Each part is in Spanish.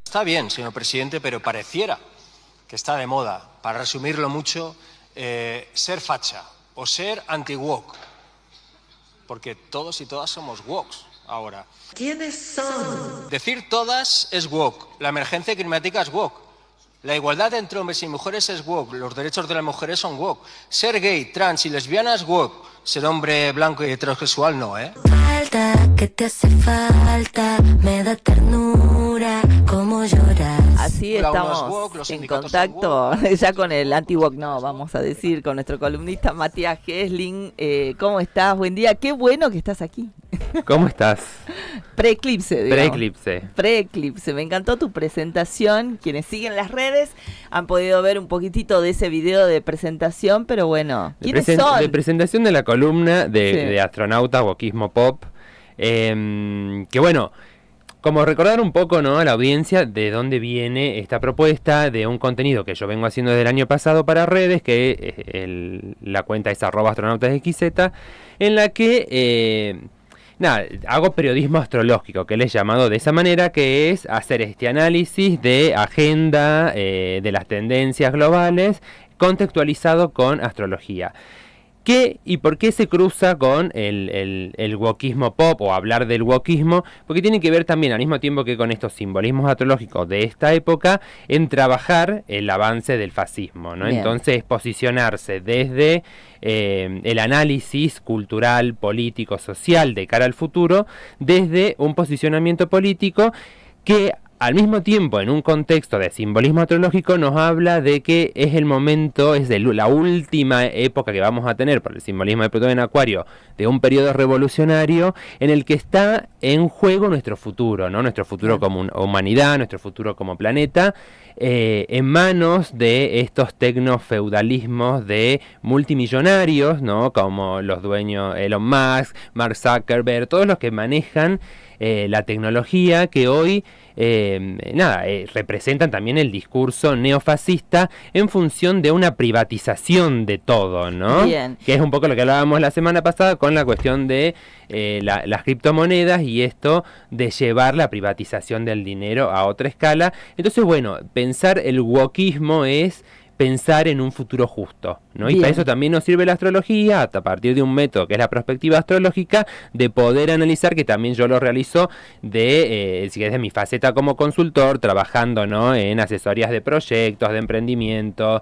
Está bien, señor presidente, pero pareciera que está de moda, para resumirlo mucho, ser facha o ser anti-woke, porque todos y todas somos wokes ahora. ¿Quiénes son? Decir todas es woke, la emergencia climática es woke, la igualdad entre hombres y mujeres es woke, los derechos de las mujeres son woke, ser gay, trans y lesbiana es woke, ser hombre blanco y heterosexual no, ¿eh? Falta, que te hace falta, me da ternura, cómo lloras. Así Hola, estamos unos woke, los en sindicatos son contacto ya con el anti-woke, no, vamos a decir, con nuestro columnista Matías Gesling. ¿Cómo estás? Buen día, qué bueno que estás aquí. ¿Cómo estás? Pre-eclipse, digamos. Pre-eclipse. Pre-eclipse, me encantó tu presentación. Quienes siguen las redes han podido ver un poquitito de ese video de presentación, pero bueno, ¿quiénes son? De presentación de la columna Sí. de astronauta, wokismo pop, que bueno, como recordar un poco, ¿no?, a la audiencia de dónde viene esta propuesta de un contenido que yo vengo haciendo desde el año pasado para redes, que la cuenta es @astronautasxz, en la que hago periodismo astrológico, que le he llamado de esa manera, que es hacer este análisis de agenda, de las tendencias globales, contextualizado con astrología. ¿Qué y por qué se cruza con el wokismo pop o hablar del wokismo? Porque tiene que ver también, al mismo tiempo que con estos simbolismos astrológicos de esta época, en trabajar el avance del fascismo, ¿no? Bien. Entonces, posicionarse desde el análisis cultural, político, social de cara al futuro, desde un posicionamiento político que al mismo tiempo, en un contexto de simbolismo astrológico, nos habla de que es el momento, la última época que vamos a tener por el simbolismo de Plutón en Acuario, de un periodo revolucionario en el que está en juego nuestro futuro, ¿no? Nuestro futuro como humanidad, nuestro futuro como planeta, en manos de estos tecnofeudalismos de multimillonarios, ¿no?, como los dueños Elon Musk, Mark Zuckerberg, todos los que manejan la tecnología, que hoy representan también el discurso neofascista en función de una privatización de todo, ¿no? Bien. Que es un poco lo que hablábamos la semana pasada con la cuestión de las criptomonedas y esto de llevar la privatización del dinero a otra escala. Entonces, bueno, pensar el wokismo es pensar en un futuro justo, ¿no? Y Bien. para eso también nos sirve la astrología, a partir de un método que es la perspectiva astrológica, de poder analizar, que también yo lo realizo desde mi faceta como consultor, trabajando, ¿no?, en asesorías de proyectos, de emprendimiento,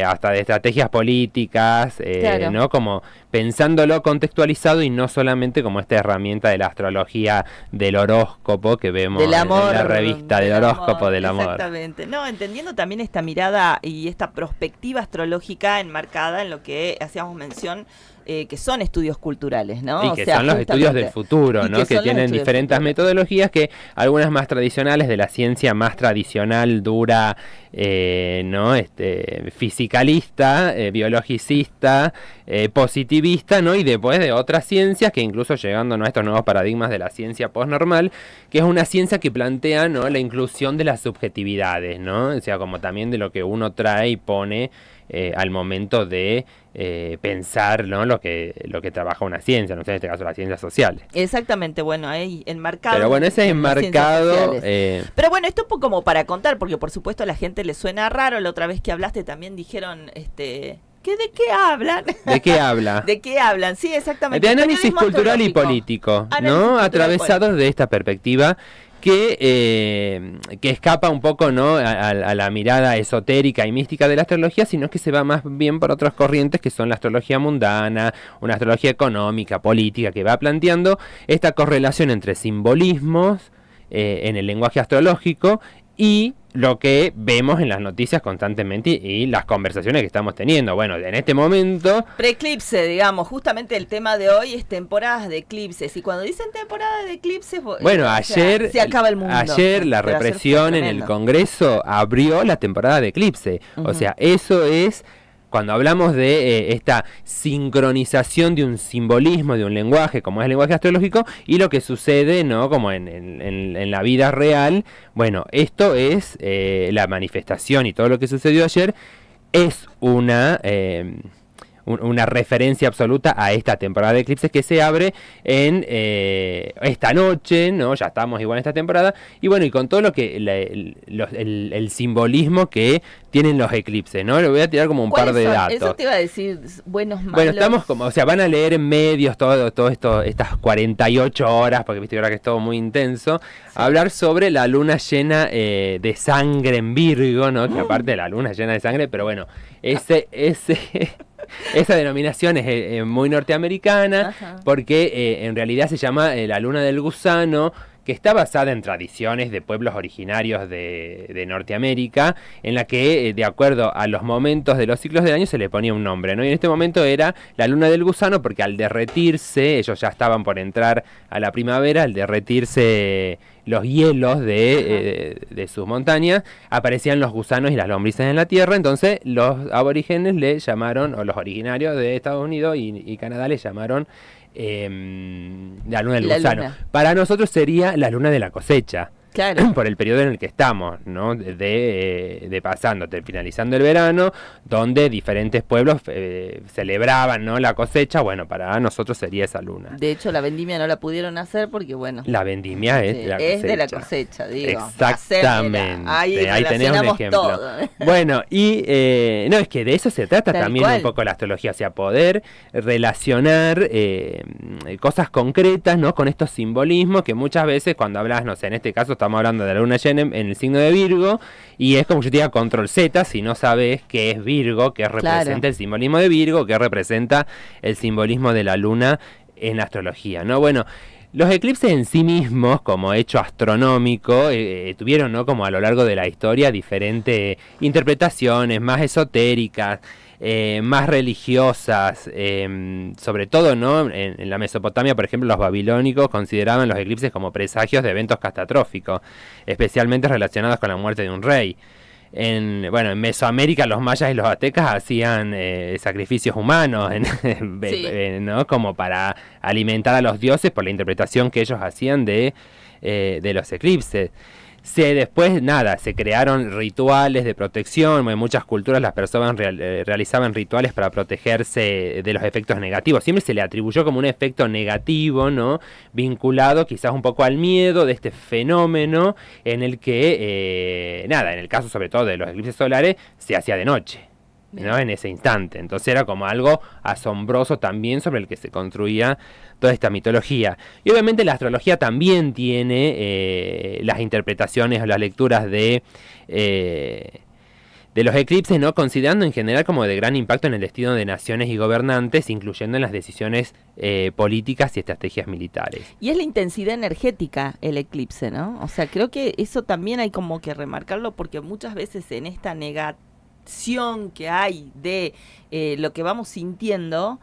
hasta de estrategias políticas, Claro. ¿no?, como pensándolo contextualizado y no solamente como esta herramienta de la astrología del horóscopo que vemos Del amor, en la revista del horóscopo del amor. Exactamente. No, entendiendo también esta mirada y esta perspectiva astrológica enmarcada en lo que hacíamos mención, que son estudios culturales, ¿no? Y que son los estudios del futuro, ¿no? Que tienen diferentes metodologías, que algunas más tradicionales, de la ciencia más tradicional, dura, ¿no?, fisicalista, biologicista, positivista, ¿no? Y después de otras ciencias, que incluso llegando, ¿no?, a estos nuevos paradigmas de la ciencia postnormal, que es una ciencia que plantea, ¿no?, la inclusión de las subjetividades, ¿no? O sea, como también de lo que uno trae y pone al momento de pensar, ¿no?, lo que trabaja una ciencia, no sé, en este caso las ciencias sociales. Exactamente, bueno, ahí enmarcado. Pero bueno, ese es en las ciencias enmarcado. sociales. Pero bueno, esto un poco como para contar, porque por supuesto a la gente le suena raro. La otra vez que hablaste también dijeron, ¿de qué hablan? ¿De qué habla? ¿De qué hablan? Sí, exactamente. De análisis Periodismo cultural y astrológico. político, Análisis ¿no? cultural y Atravesados político. de esta perspectiva que escapa un poco, ¿no?, a la mirada esotérica y mística de la astrología, sino que se va más bien por otras corrientes que son la astrología mundana, una astrología económica, política, que va planteando esta correlación entre simbolismos en el lenguaje astrológico y lo que vemos en las noticias constantemente y las conversaciones que estamos teniendo. Bueno, en este momento... Preeclipse, digamos, justamente el tema de hoy es temporadas de eclipses. Y cuando dicen temporada de eclipses, bueno, o sea, ayer se acaba el mundo. Ayer la Pero ayer represión fue en el tremendo. Congreso abrió la temporada de eclipse. Ujú. O sea, eso es... Cuando hablamos de esta sincronización de un simbolismo, de un lenguaje, como es el lenguaje astrológico, y lo que sucede, ¿no?, como en la vida real, bueno, esto es la manifestación, y todo lo que sucedió ayer es una una referencia absoluta a esta temporada de eclipses que se abre en esta noche, ¿no? Ya estamos igual en esta temporada, y bueno, y con todo lo que el simbolismo que tienen los eclipses, ¿no? Le voy a tirar como un par de datos. Eso te iba a decir, buenos, malos. Bueno, estamos como, o sea, van a leer en medios todo esto, estas 48 horas, porque viste ahora que es todo muy intenso, hablar sobre la luna llena de sangre en Virgo, ¿no? Que aparte de la luna llena de sangre, pero bueno, esa denominación es muy norteamericana. Ajá. Porque en realidad se llama la luna del gusano, que está basada en tradiciones de pueblos originarios de Norteamérica, en la que, de acuerdo a los momentos de los ciclos del año, se le ponía un nombre, ¿no? Y en este momento era la luna del gusano, porque al derretirse, ellos ya estaban por entrar a la primavera, al derretirse los hielos de sus montañas, aparecían los gusanos y las lombrices en la tierra. Entonces los aborígenes le llamaron, o los originarios de Estados Unidos y Canadá le llamaron la luna del gusano. Luna. Para nosotros sería la luna de la cosecha. Claro. Por el periodo en el que estamos, ¿no? De pasando, finalizando el verano, donde diferentes pueblos celebraban, ¿no? La cosecha. Bueno, para nosotros sería esa luna. De hecho, la vendimia no la pudieron hacer porque, bueno. La vendimia es de la cosecha. Digo. Exactamente. Ahí tenemos un ejemplo. Todo. Bueno, y no, es que de eso se trata también un poco la astrología, o sea, poder relacionar cosas concretas, ¿no? Con estos simbolismos que muchas veces cuando hablas, no sé, en este caso estamos hablando de la luna llena en el signo de Virgo, y es como si yo te diga control Z si no sabes qué es Virgo, qué representa el simbolismo de Virgo, qué representa el simbolismo de la luna en la astrología, ¿no? Bueno, los eclipses en sí mismos, como hecho astronómico, tuvieron, ¿no? Como a lo largo de la historia diferentes interpretaciones más esotéricas, más religiosas, sobre todo, ¿no? En la Mesopotamia, por ejemplo, los babilónicos consideraban los eclipses como presagios de eventos catastróficos, especialmente relacionados con la muerte de un rey. En Mesoamérica los mayas y los aztecas hacían sacrificios humanos, ¿no? Como para alimentar a los dioses por la interpretación que ellos hacían de los eclipses. Después, se crearon rituales de protección. En muchas culturas las personas realizaban rituales para protegerse de los efectos negativos. Siempre se le atribuyó como un efecto negativo, ¿no? Vinculado quizás un poco al miedo de este fenómeno en el que, en el caso sobre todo de los eclipses solares, se hacía de noche, ¿no? En ese instante. Entonces era como algo asombroso también sobre el que se construía toda esta mitología. Y obviamente la astrología también tiene las interpretaciones o las lecturas de los eclipses, ¿no? Considerando en general como de gran impacto en el destino de naciones y gobernantes, incluyendo en las decisiones políticas y estrategias militares. Y es la intensidad energética el eclipse, ¿no? O sea, creo que eso también hay como que remarcarlo, porque muchas veces en esta negación que hay de lo que vamos sintiendo,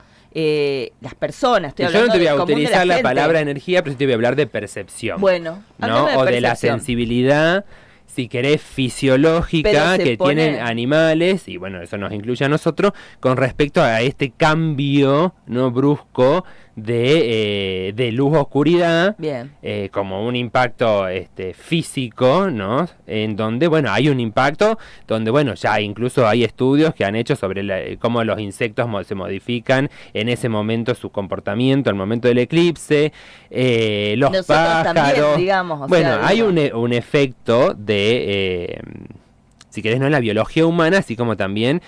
las personas, yo no te voy a utilizar la palabra energía, pero sí te voy a hablar de percepción. Bueno, ¿no? O de la sensibilidad, si querés, fisiológica que tienen animales, y bueno, eso nos incluye a nosotros, con respecto a este cambio, ¿no? Brusco de luz-oscuridad, como un impacto físico, ¿no? En donde, hay un impacto donde, ya incluso hay estudios que han hecho sobre cómo los insectos se modifican en ese momento, su comportamiento, al momento del eclipse, los nosotros pájaros. También, digamos, hay un efecto de, si querés, no en la biología humana, así como también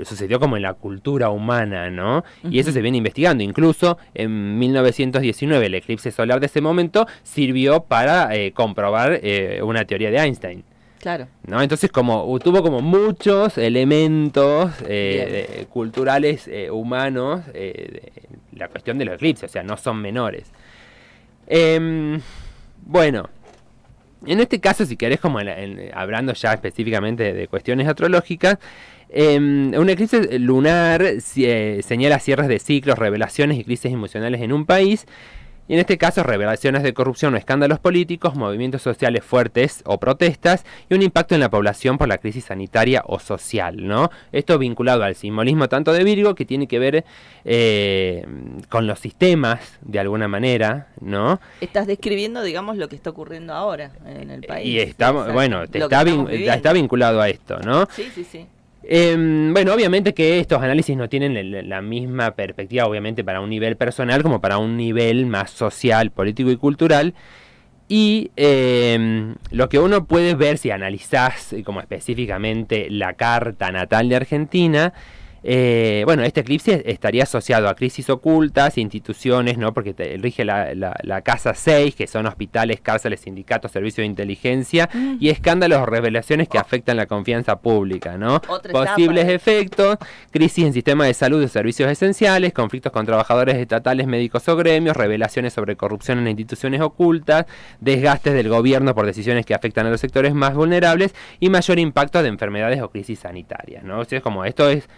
sucedió como en la cultura humana, ¿no? Uh-huh. Y eso se viene investigando. Incluso en 1919 el eclipse solar de ese momento sirvió para comprobar una teoría de Einstein. Claro. ¿No? Entonces tuvo como muchos elementos culturales humanos, la cuestión de los eclipses, o sea, no son menores. En este caso, si querés, como hablando ya específicamente de cuestiones astrológicas, un eclipse lunar señala cierres de ciclos, revelaciones y crisis emocionales en un país. Y en este caso, revelaciones de corrupción o escándalos políticos, movimientos sociales fuertes o protestas, y un impacto en la población por la crisis sanitaria o social, ¿no? Esto vinculado al simbolismo tanto de Virgo, que tiene que ver con los sistemas, de alguna manera, ¿no? Estás describiendo, digamos, lo que está ocurriendo ahora en el país. Y está vinculado a esto, ¿no? Sí. Bueno, obviamente que estos análisis no tienen la misma perspectiva, obviamente, para un nivel personal como para un nivel más social, político y cultural. Y lo que uno puede ver si analizás como específicamente la carta natal de Argentina, bueno, este eclipse estaría asociado a crisis ocultas, instituciones, ¿no? Porque rige la casa 6, que son hospitales, cárceles, sindicatos, servicios de inteligencia, y escándalos o revelaciones que afectan la confianza pública, ¿no? Posibles efectos, crisis en sistemas de salud y servicios esenciales, conflictos con trabajadores estatales, médicos o gremios, revelaciones sobre corrupción en instituciones ocultas, desgastes del gobierno por decisiones que afectan a los sectores más vulnerables y mayor impacto de enfermedades o crisis sanitarias, ¿no? O sea, es como esto es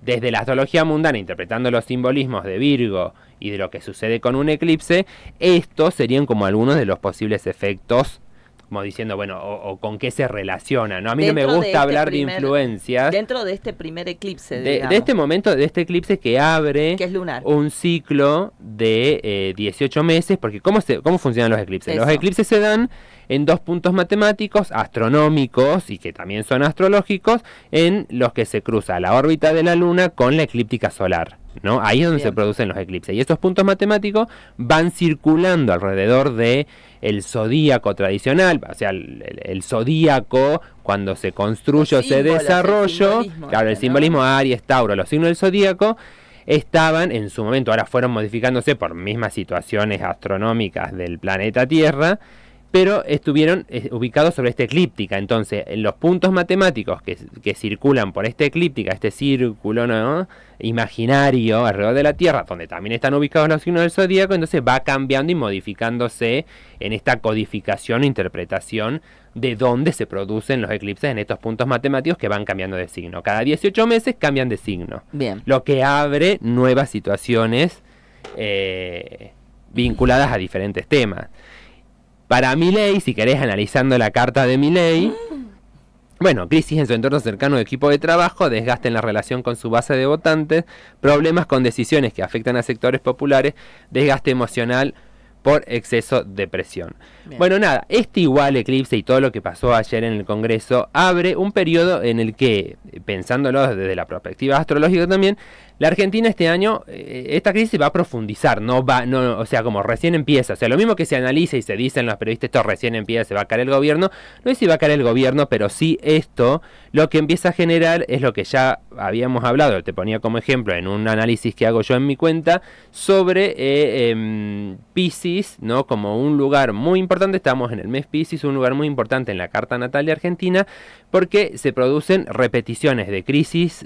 desde la astrología mundana, interpretando los simbolismos de Virgo y de lo que sucede con un eclipse, estos serían como algunos de los posibles efectos, como diciendo, bueno, o con qué se relaciona, ¿no? A mí no me gusta hablar de influencias. Dentro de este primer eclipse, de este momento, de este eclipse que abre que es lunar, un ciclo de 18 meses, porque ¿cómo funcionan los eclipses? Eso. Los eclipses se dan en dos puntos matemáticos, astronómicos y que también son astrológicos, en los que se cruza la órbita de la Luna con la eclíptica solar, ¿no? Ahí es donde se producen los eclipses. Y estos puntos matemáticos van circulando alrededor de el zodíaco tradicional, o sea, el zodíaco cuando se construye o se desarrolla, claro, el simbolismo Aries, Tauro, los signos del zodíaco estaban en su momento, ahora fueron modificándose por mismas situaciones astronómicas del planeta Tierra, pero estuvieron ubicados sobre esta eclíptica. Entonces, en los puntos matemáticos que circulan por esta eclíptica, este círculo, ¿no?, imaginario alrededor de la Tierra, donde también están ubicados los signos del zodíaco, entonces va cambiando y modificándose en esta codificación e interpretación de dónde se producen los eclipses en estos puntos matemáticos que van cambiando de signo. Cada 18 meses cambian de signo. Bien. Lo que abre nuevas situaciones vinculadas a diferentes temas. Para Milei, si querés, analizando la carta de Milei, bueno, crisis en su entorno cercano de equipo de trabajo, desgaste en la relación con su base de votantes, problemas con decisiones que afectan a sectores populares, desgaste emocional por exceso de presión. Bien. Bueno, nada, este igual eclipse y todo lo que pasó ayer en el Congreso abre un periodo en el que, pensándolo desde la perspectiva astrológica también, la Argentina este año, esta crisis va a profundizar, o sea, como recién empieza, o sea, lo mismo que se analiza y se dicen los periodistas, esto recién empieza, se va a caer el gobierno, no es si va a caer el gobierno, pero sí esto, lo que empieza a generar es lo que ya habíamos hablado, te ponía como ejemplo en un análisis que hago yo en mi cuenta, sobre Piscis, ¿no?, como un lugar muy importante, estamos en el mes Piscis, un lugar muy importante en la carta natal de Argentina, porque se producen repeticiones de crisis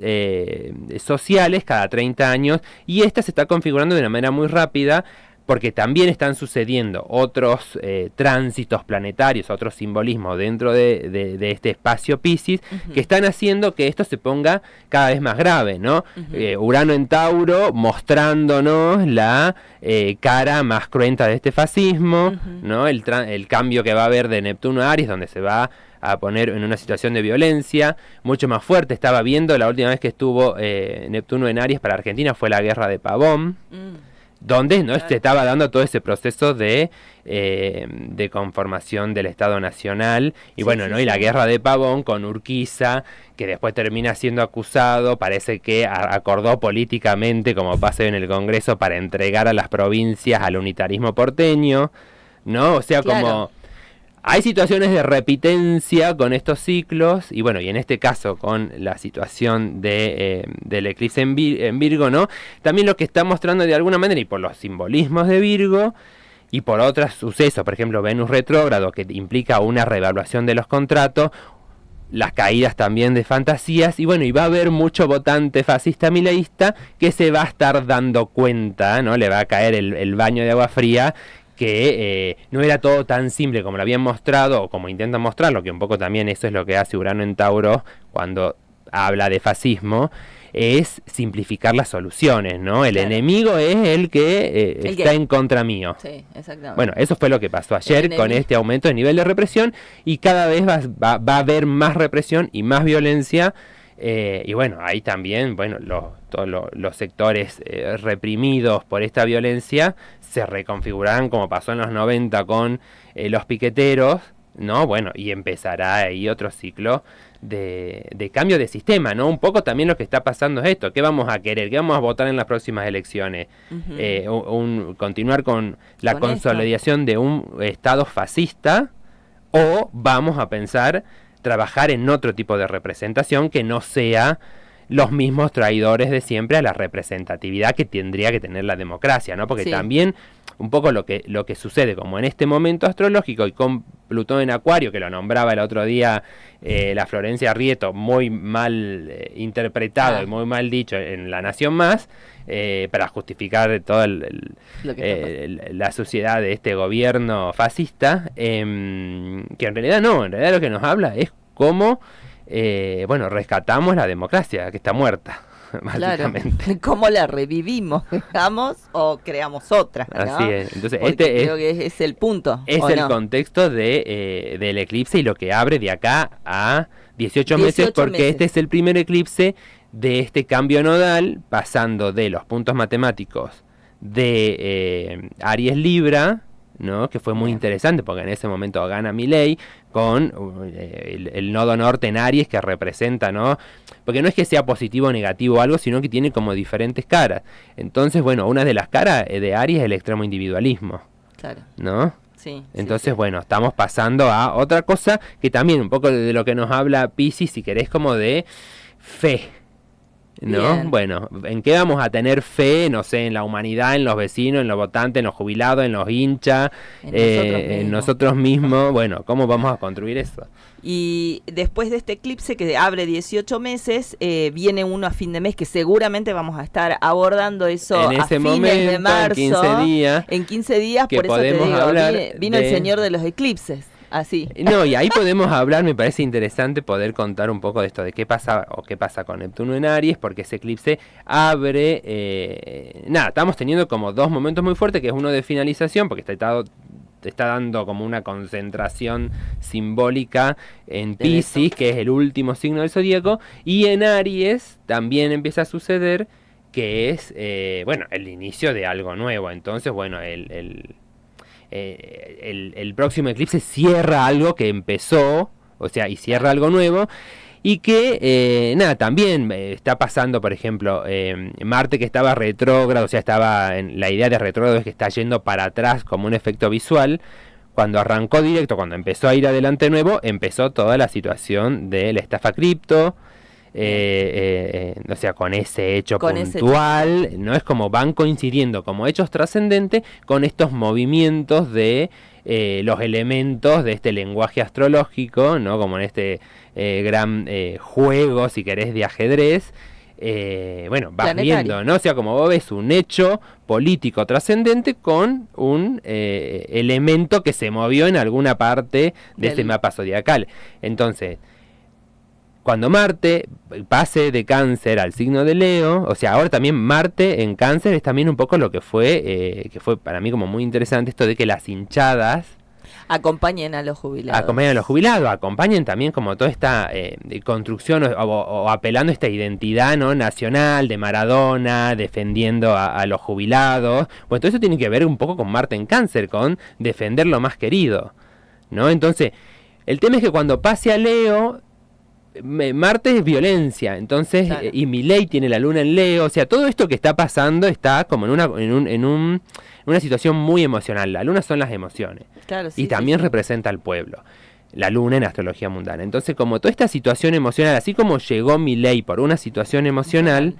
sociales cada 30 años, y esta se está configurando de una manera muy rápida, porque también están sucediendo otros tránsitos planetarios, otros simbolismos dentro de este espacio Piscis, que están haciendo que esto se ponga cada vez más grave, ¿no? Urano en Tauro mostrándonos la cara más cruenta de este fascismo, ¿no? El cambio que va a haber de Neptuno a Aries, donde se va a poner en una situación de violencia mucho más fuerte. Estaba viendo la última vez que estuvo Neptuno en Aries para Argentina fue la guerra de Pavón, donde no se estaba dando todo ese proceso de conformación del Estado Nacional, y ¿no? Y la guerra de Pavón con Urquiza, que después termina siendo acusado, parece que acordó políticamente, como pasa en el Congreso, para entregar a las provincias al unitarismo porteño, ¿no? O sea, como hay situaciones de repitencia con estos ciclos, y y en este caso con la situación del eclipse en Virgo, ¿no? También lo que está mostrando de alguna manera, y por los simbolismos de Virgo, y por otros sucesos, por ejemplo Venus retrógrado, que implica una reevaluación de los contratos, las caídas también de fantasías, y va a haber mucho votante fascista mileísta que se va a estar dando cuenta, ¿no? Le va a caer el baño de agua fría, que no era todo tan simple como lo habían mostrado, o como intentan mostrarlo, que un poco también eso es lo que hace Urano en Tauro cuando habla de fascismo, es simplificar las soluciones, ¿no? El enemigo es el que está en contra mío. Sí, exactamente. Bueno, eso fue lo que pasó ayer con este aumento de nivel de represión, y cada vez va a haber más represión y más violencia. Ahí también, todos los sectores reprimidos por esta violencia se reconfigurarán, como pasó en los 90 con los piqueteros, ¿no? Bueno, y empezará ahí otro ciclo de cambio de sistema, ¿no? Un poco también lo que está pasando es esto, ¿qué vamos a querer? ¿Qué vamos a votar en las próximas elecciones? ¿Continuar con la consolidación de un Estado fascista o vamos a pensar trabajar en otro tipo de representación que no sea los mismos traidores de siempre a la representatividad que tendría que tener la democracia, ¿no? Porque también un poco lo que sucede como en este momento astrológico y con Plutón en Acuario, que lo nombraba el otro día la Florencia Rieto, muy mal interpretado y muy mal dicho en La Nación Más, para justificar toda la suciedad de este gobierno fascista, que en realidad no, en realidad lo que nos habla es cómo rescatamos la democracia que está muerta, básicamente. Claro. ¿Cómo la revivimos, digamos, o creamos otra? ¿No? Así es. Entonces, creo que es el punto. Es el contexto del eclipse y lo que abre de acá a 18 meses, porque este es el primer eclipse de este cambio nodal, pasando de los puntos matemáticos de Aries Libra, ¿no? Que fue muy interesante porque en ese momento gana Milei con el nodo norte en Aries, que representa, ¿no? Porque no es que sea positivo o negativo o algo, sino que tiene como diferentes caras. Entonces, bueno, una de las caras de Aries es el extremo individualismo. Claro. ¿No? Sí. Entonces, bueno, estamos pasando a otra cosa que también un poco de lo que nos habla Piscis, si querés, como de fe. ¿No? Bien. Bueno, ¿en qué vamos a tener fe? No sé, en la humanidad, en los vecinos, en los votantes, en los jubilados, en los hinchas, en nosotros mismos. Bueno, ¿cómo vamos a construir eso? Y después de este eclipse que abre 18 meses, viene uno a fin de mes, que seguramente vamos a estar abordando eso en ese momento, de marzo. En 15 días, por eso te digo, vino el señor de los eclipses. Así. No, y ahí podemos hablar, me parece interesante poder contar un poco de esto, de qué pasa con Neptuno en Aries, porque ese eclipse abre, estamos teniendo como dos momentos muy fuertes, que es uno de finalización, porque está dando como una concentración simbólica en Piscis, que es el último signo del zodíaco, y en Aries también empieza a suceder que es, el inicio de algo nuevo. Entonces, bueno, el próximo eclipse cierra algo que empezó, o sea, y cierra algo nuevo, y que, también está pasando, por ejemplo, Marte, que estaba retrógrado, o sea, la idea de retrógrado es que está yendo para atrás como un efecto visual. Cuando arrancó directo, cuando empezó a ir adelante nuevo, empezó toda la situación de la estafa cripto, o sea, con ese hecho puntual, no es como van coincidiendo como hechos trascendentes con estos movimientos de los elementos de este lenguaje astrológico, ¿no? Como en este gran juego, si querés, de ajedrez. Vas viendo, ¿no? O sea, como vos ves un hecho político trascendente con un elemento que se movió en alguna parte de este mapa zodiacal. Entonces, cuando Marte pase de Cáncer al signo de Leo, o sea, ahora también Marte en Cáncer es también un poco lo que fue para mí como muy interesante esto de que las hinchadas acompañen a los jubilados. Acompañen también como toda esta construcción o apelando a esta identidad, ¿no? Nacional de Maradona, defendiendo a los jubilados. Bueno, todo eso tiene que ver un poco con Marte en Cáncer, con defender lo más querido, ¿no? Entonces, el tema es que cuando pase a Leo, Marte es violencia, entonces, claro. Y Milei tiene la luna en Leo, o sea, todo esto que está pasando está como en una situación muy emocional. La luna son las emociones, claro, sí, y también representa al pueblo, la luna en astrología mundana. Entonces, como toda esta situación emocional, así como llegó Milei por una situación emocional,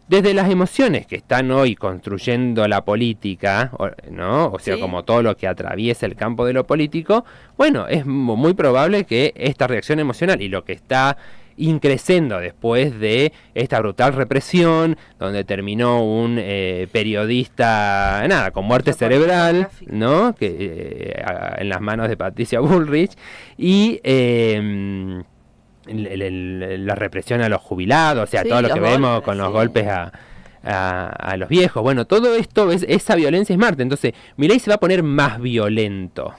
desde las emociones que están hoy construyendo la política, ¿no? O sea, como todo lo que atraviesa el campo de lo político, bueno, es muy probable que esta reacción emocional y lo que está increciendo después de esta brutal represión, donde terminó un periodista, con muerte cerebral, ¿no? Que en las manos de Patricia Bullrich, y la represión a los jubilados, o sea, todo lo que vemos con los golpes a los viejos. Bueno, todo esto, esa violencia es Marte. Entonces, Milei se va a poner más violento,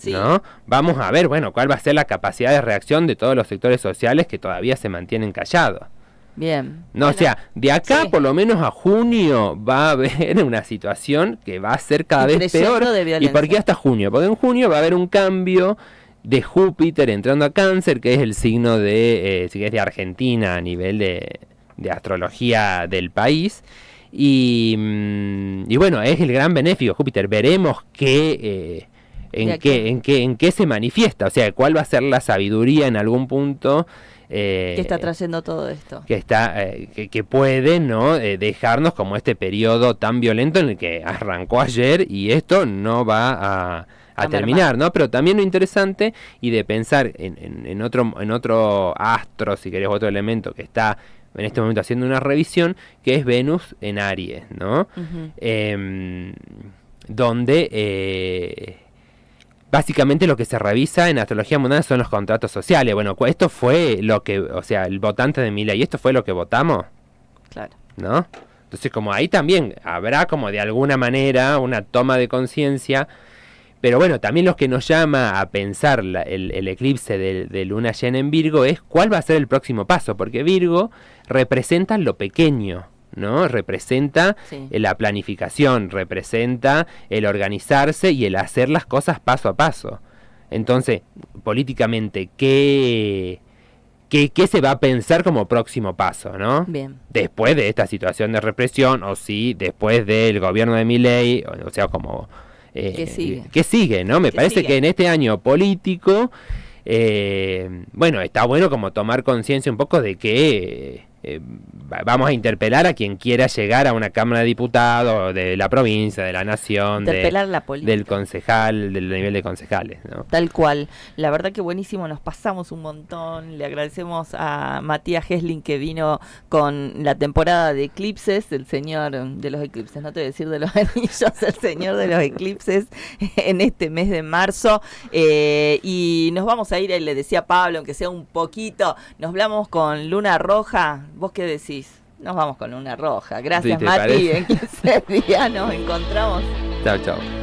¿no? Vamos a ver, bueno, cuál va a ser la capacidad de reacción de todos los sectores sociales que todavía se mantienen callados. Bien. No, Bueno, o sea, de acá sí. por lo menos a junio va a haber una situación que va a ser cada vez Creciendo peor. de ¿Y violencia. por qué hasta junio? Porque en junio va a haber un cambio de Júpiter entrando a Cáncer, que es el signo de, si querés, de Argentina a nivel de astrología del país. Y bueno, es el gran benéfico Júpiter. Veremos en qué se manifiesta, o sea, cuál va a ser la sabiduría en algún punto. ¿Qué está trayendo todo esto? Que puede, ¿no? Dejarnos como este periodo tan violento en el que arrancó ayer y esto no va a terminar, ¿no? Pero también lo interesante y de pensar en otro astro, si querés, otro elemento que está en este momento haciendo una revisión, que es Venus en Aries, ¿no? Donde básicamente lo que se revisa en astrología mundana son los contratos sociales. Bueno, esto fue lo que, o sea, el votante de Milei, esto fue lo que votamos, Claro. ¿no? Entonces, como ahí también habrá como de alguna manera una toma de conciencia, pero bueno, también lo que nos llama a pensar el eclipse de luna llena en Virgo es cuál va a ser el próximo paso, porque Virgo representa lo pequeño, ¿no? Representa la planificación, representa el organizarse y el hacer las cosas paso a paso. Entonces, políticamente, ¿qué se va a pensar como próximo paso, ¿no? Bien. Después de esta situación de represión, o sí, después del gobierno de Milei, o sea, como... ¿Qué sigue, no? Me parece que en este año político, bueno, está bueno como tomar conciencia un poco de que vamos a interpelar a quien quiera llegar a una Cámara de Diputados de la provincia, de la nación, la política, del concejal, del nivel de concejales, ¿no? Tal cual. La verdad que buenísimo, nos pasamos un montón. Le agradecemos a Matías Hesling que vino con la temporada de eclipses, el señor de los eclipses, no te voy a decir de los anillos, el señor de los eclipses en este mes de marzo. Y nos vamos a ir, le decía a Pablo, aunque sea un poquito, nos hablamos con Luna Roja. ¿Vos qué decís? Nos vamos con Luna Roja. Gracias, ¿Sí, te Mati. parece? En 15 días nos encontramos. Chao, chao.